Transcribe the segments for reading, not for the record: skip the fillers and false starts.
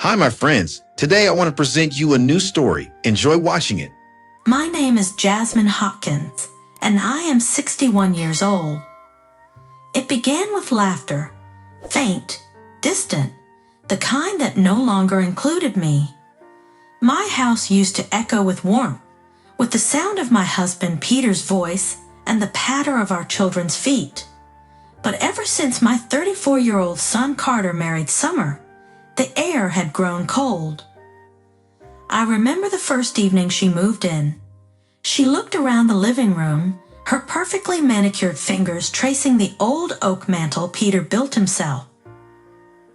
Hi, my friends. Today I want to present you a new story. Enjoy watching it. My name is Jasmine Hopkins, and I am 61 years old. It began with laughter, faint, distant, the kind that no longer included me. My house used to echo with warmth, with the sound of my husband Peter's voice and the patter of our children's feet. But ever since my 34-year-old son Carter married Summer, the air had grown cold. I remember the first evening she moved in. She looked around the living room, her perfectly manicured fingers tracing the old oak mantel Peter built himself.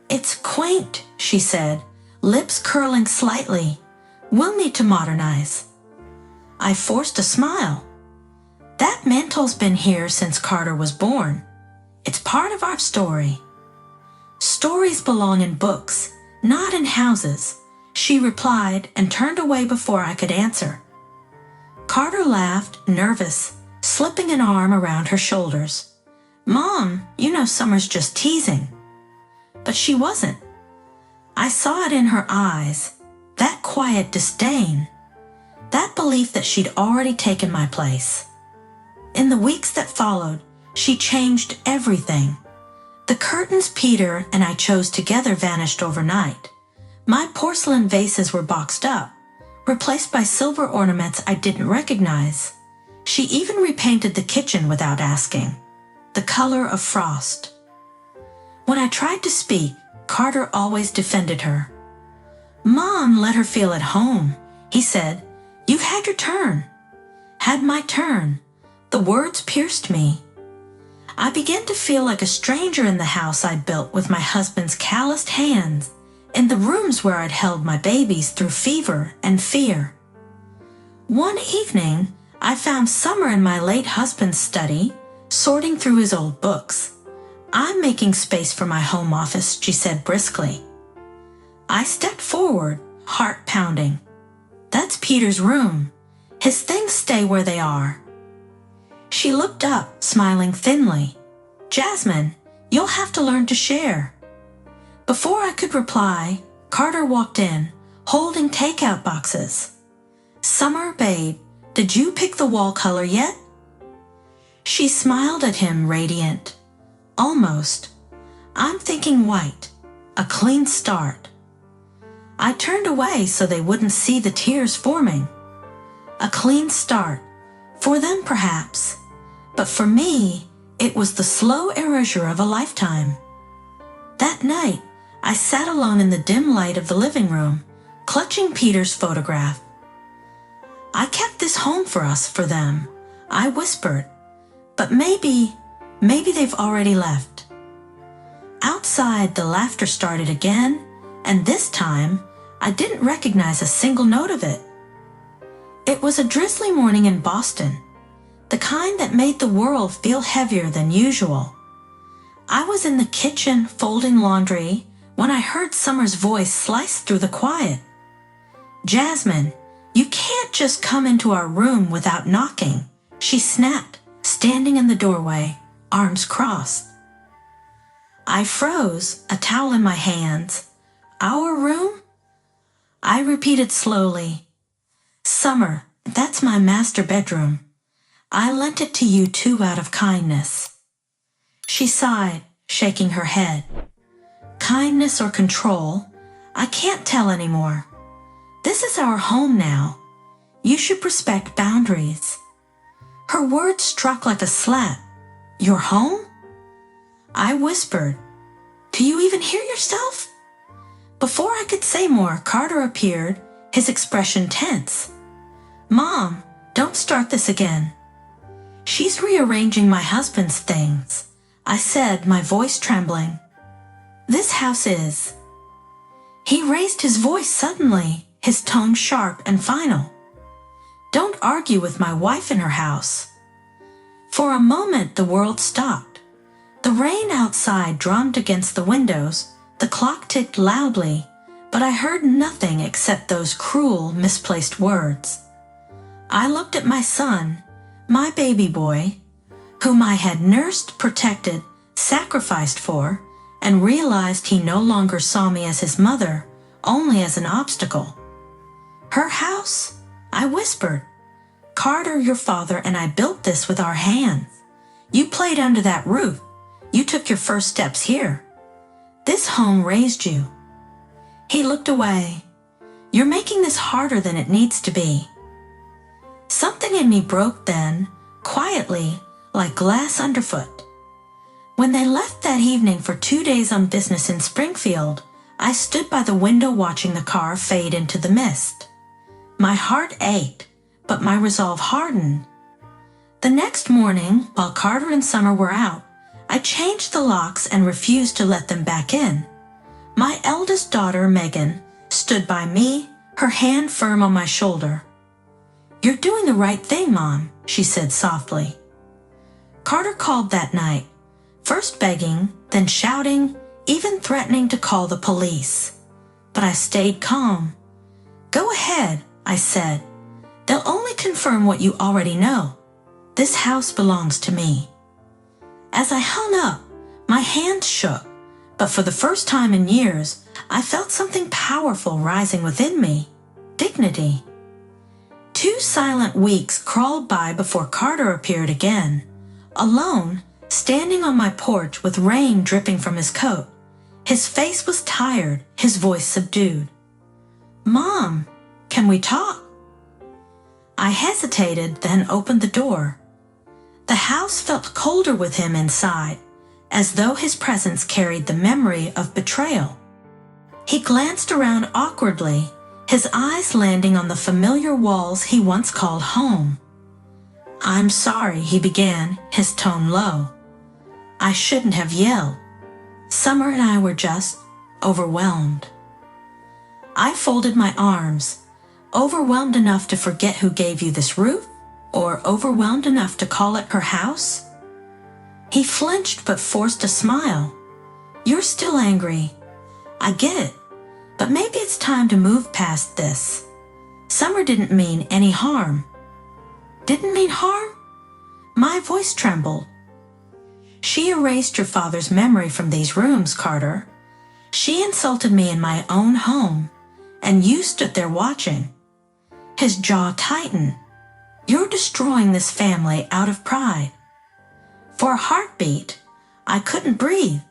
"It's quaint," she said, lips curling slightly. "We'll need to modernize." I forced a smile. "That mantel's been here since Carter was born. It's part of our story." "Stories belong in books, not in houses," she replied and turned away before I could answer. Carter laughed, nervous, slipping an arm around her shoulders. "Mom, you know Summer's just teasing." But she wasn't. I saw it in her eyes, that quiet disdain, that belief that she'd already taken my place. In the weeks that followed, she changed everything. The curtains Peter and I chose together vanished overnight. My porcelain vases were boxed up, replaced by silver ornaments I didn't recognize. She even repainted the kitchen without asking, the color of frost. When I tried to speak, Carter always defended her. "Mom, let her feel at home," he said. "You've had your turn." "Had my turn." The words pierced me. I began to feel like a stranger in the house I'd built with my husband's calloused hands, in the rooms where I'd held my babies through fever and fear. One evening, I found Summer in my late husband's study, sorting through his old books. "I'm making space for my home office," she said briskly. I stepped forward, heart pounding. "That's Peter's room. His things stay where they are." She looked up, smiling thinly. "Jasmine, you'll have to learn to share." Before I could reply, Carter walked in, holding takeout boxes. "Summer, babe, did you pick the wall color yet?" She smiled at him, radiant. "Almost. I'm thinking white. A clean start." I turned away so they wouldn't see the tears forming. A clean start. For them, perhaps. But for me, it was the slow erasure of a lifetime. That night, I sat alone in the dim light of the living room, clutching Peter's photograph. "I kept this home for us, for them," I whispered. "But maybe they've already left." Outside, the laughter started again, and this time, I didn't recognize a single note of it. It was a drizzly morning in Boston, the kind that made the world feel heavier than usual. I was in the kitchen folding laundry when I heard Summer's voice slice through the quiet. "Jasmine, you can't just come into our room without knocking," she snapped, standing in the doorway, arms crossed. I froze, a towel in my hands. "Our room?" I repeated slowly. "Summer, that's my master bedroom. I lent it to you too out of kindness." She sighed, shaking her head. "Kindness or control, I can't tell anymore. This is our home now. You should respect boundaries." Her words struck like a slap. "Your home?" I whispered, "Do you even hear yourself?" Before I could say more, Carter appeared, his expression tense. "Mom, don't start this again." "She's rearranging my husband's things," I said, my voice trembling. "This house is." He raised his voice suddenly, his tone sharp and final. "Don't argue with my wife in her house." For a moment, the world stopped. The rain outside drummed against the windows, the clock ticked loudly, but I heard nothing except those cruel, misplaced words. I looked at my son, my baby boy, whom I had nursed, protected, sacrificed for, and realized he no longer saw me as his mother only as an obstacle. Her house? I whispered. Carter, your father, and I built this with our hands. You played under that roof. You took your first steps here. This home raised you. He looked away. You're making this harder than it needs to be. Something in me broke then, quietly, like glass underfoot. When they left that evening for 2 days on business in Springfield, I stood by the window watching the car fade into the mist. My heart ached, but my resolve hardened. The next morning, while Carter and Summer were out, I changed the locks and refused to let them back in. My eldest daughter, Megan, stood by me, her hand firm on my shoulder. You're doing the right thing, Mom, she said softly. Carter called that night, first begging, then shouting, even threatening to call the police. But I stayed calm. Go ahead, I said. They'll only confirm what you already know. This house belongs to me. As I hung up, my hands shook, but for the first time in years, I felt something powerful rising within me. Dignity. 2 silent weeks crawled by before Carter appeared again, alone, standing on my porch with rain dripping from his coat. His face was tired, his voice subdued. Mom, can we talk? I hesitated, then opened the door. The house felt colder with him inside, as though his presence carried the memory of betrayal. He glanced around awkwardly, his eyes landing on the familiar walls he once called home. I'm sorry, he began, his tone low. I shouldn't have yelled. Summer and I were just overwhelmed. I folded my arms. Overwhelmed enough to forget who gave you this roof? Or overwhelmed enough to call it her house? He flinched but forced a smile. You're still angry. I get it, but maybe it's time to move past this. Summer didn't mean any harm. Didn't mean harm? My voice trembled. She erased your father's memory from these rooms, Carter. She insulted me in my own home, and you stood there watching. His jaw tightened. You're destroying this family out of pride. For a heartbeat, I couldn't breathe.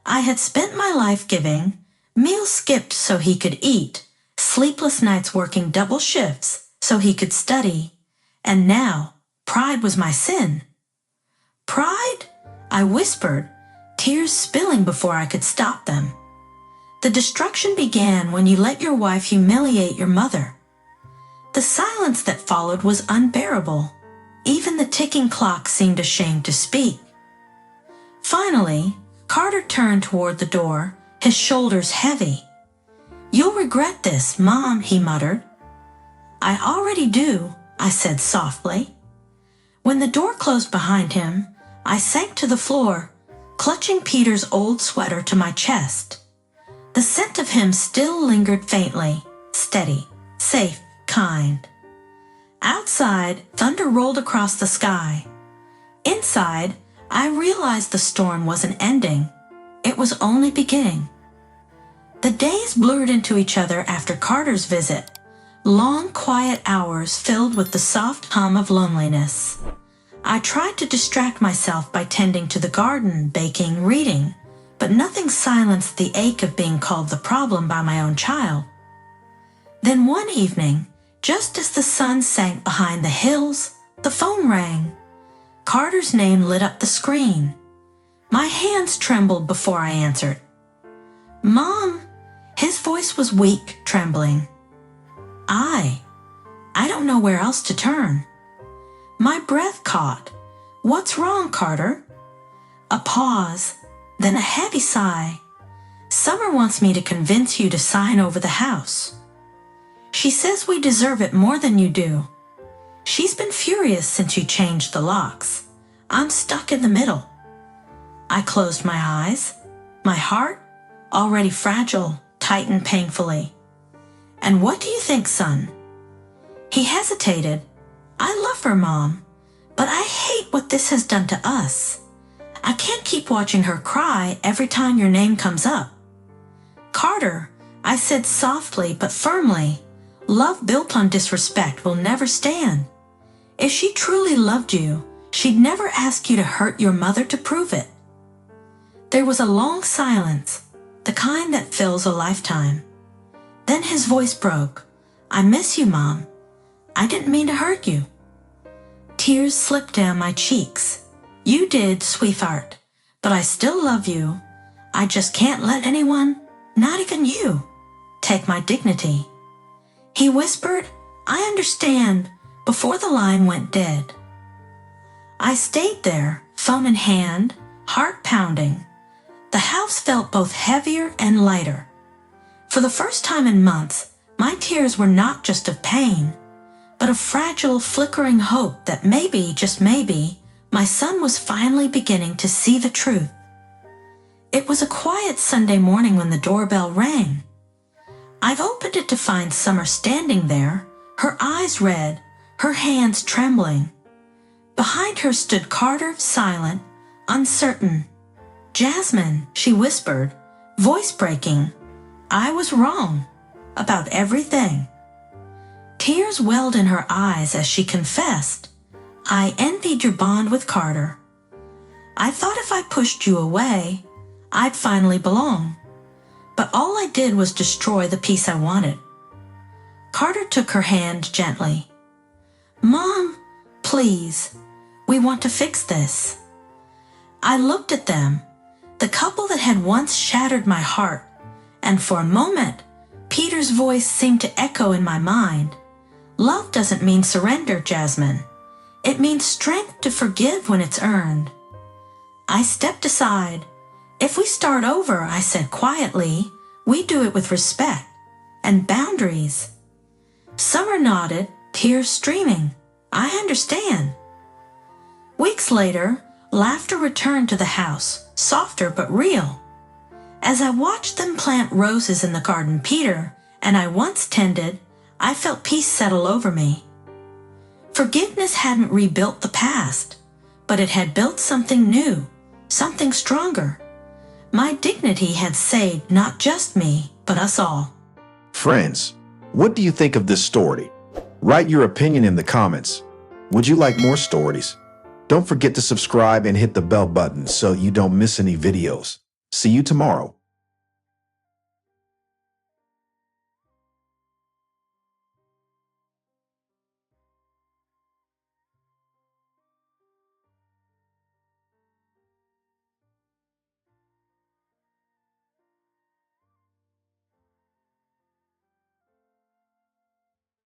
I had spent my life giving, meals skipped so he could eat, sleepless nights working double shifts so he could study, and now pride was my sin. Pride? I whispered, tears spilling before I could stop them. The destruction began when you let your wife humiliate your mother. The silence that followed was unbearable. Even the ticking clock seemed ashamed to speak. Finally, Carter turned toward the door, his shoulders heavy. You'll regret this, Mom, he muttered. I already do, I said softly. When the door closed behind him, I sank to the floor, clutching Peter's old sweater to my chest. The scent of him still lingered faintly, steady, safe, kind. Outside, thunder rolled across the sky. Inside, I realized the storm wasn't ending. It was only beginning. The days blurred into each other after Carter's visit, long, quiet hours filled with the soft hum of loneliness. I tried to distract myself by tending to the garden, baking, reading, but nothing silenced the ache of being called the problem by my own child. Then one evening, just as the sun sank behind the hills, the phone rang. Carter's name lit up the screen. My hands trembled before I answered. Mom! His voice was weak, trembling. I don't know where else to turn. My breath caught. What's wrong, Carter? A pause, then a heavy sigh. Summer wants me to convince you to sign over the house. She says we deserve it more than you do. She's been furious since you changed the locks. I'm stuck in the middle. I closed my eyes. My heart, already fragile, tightened painfully. And what do you think, son? He hesitated. I love her, Mom, but I hate what this has done to us. I can't keep watching her cry every time your name comes up. Carter, I said softly but firmly, "Love built on disrespect will never stand. If she truly loved you, she'd never ask you to hurt your mother to prove it." There was a long silence, the kind that fills a lifetime. Then his voice broke. "I miss you, Mom. I didn't mean to hurt you." Tears slipped down my cheeks. "You did, sweetheart, but I still love you. I just can't let anyone, not even you, take my dignity." He whispered, "I understand," before the line went dead. I stayed there, phone in hand, heart pounding. The house felt both heavier and lighter. For the first time in months, my tears were not just of pain, but of fragile, flickering hope that maybe, just maybe, my son was finally beginning to see the truth. It was a quiet Sunday morning when the doorbell rang. I opened it to find Summer standing there, her eyes red, her hands trembling. Behind her stood Carter, silent, uncertain. "Jasmine," she whispered, voice breaking, "I was wrong about everything." Tears welled in her eyes as she confessed, "I envied your bond with Carter. I thought if I pushed you away, I'd finally belong. But all I did was destroy the peace I wanted." Carter took her hand gently. "Mom, please, we want to fix this." I looked at them, the couple that had once shattered my heart, and for a moment, Peter's voice seemed to echo in my mind. "Love doesn't mean surrender, Jasmine. It means strength to forgive when it's earned." I stepped aside. "If we start over," I said quietly, "we do it with respect and boundaries." Summer nodded, tears streaming. "I understand." Weeks later, laughter returned to the house, softer but real. As I watched them plant roses in the garden Peter and I once tended, I felt peace settle over me. Forgiveness hadn't rebuilt the past, but it had built something new, something stronger. My dignity had saved not just me, but us all. Friends, what do you think of this story? Write your opinion in the comments. Would you like more stories? Don't forget to subscribe and hit the bell button so you don't miss any videos. See you tomorrow.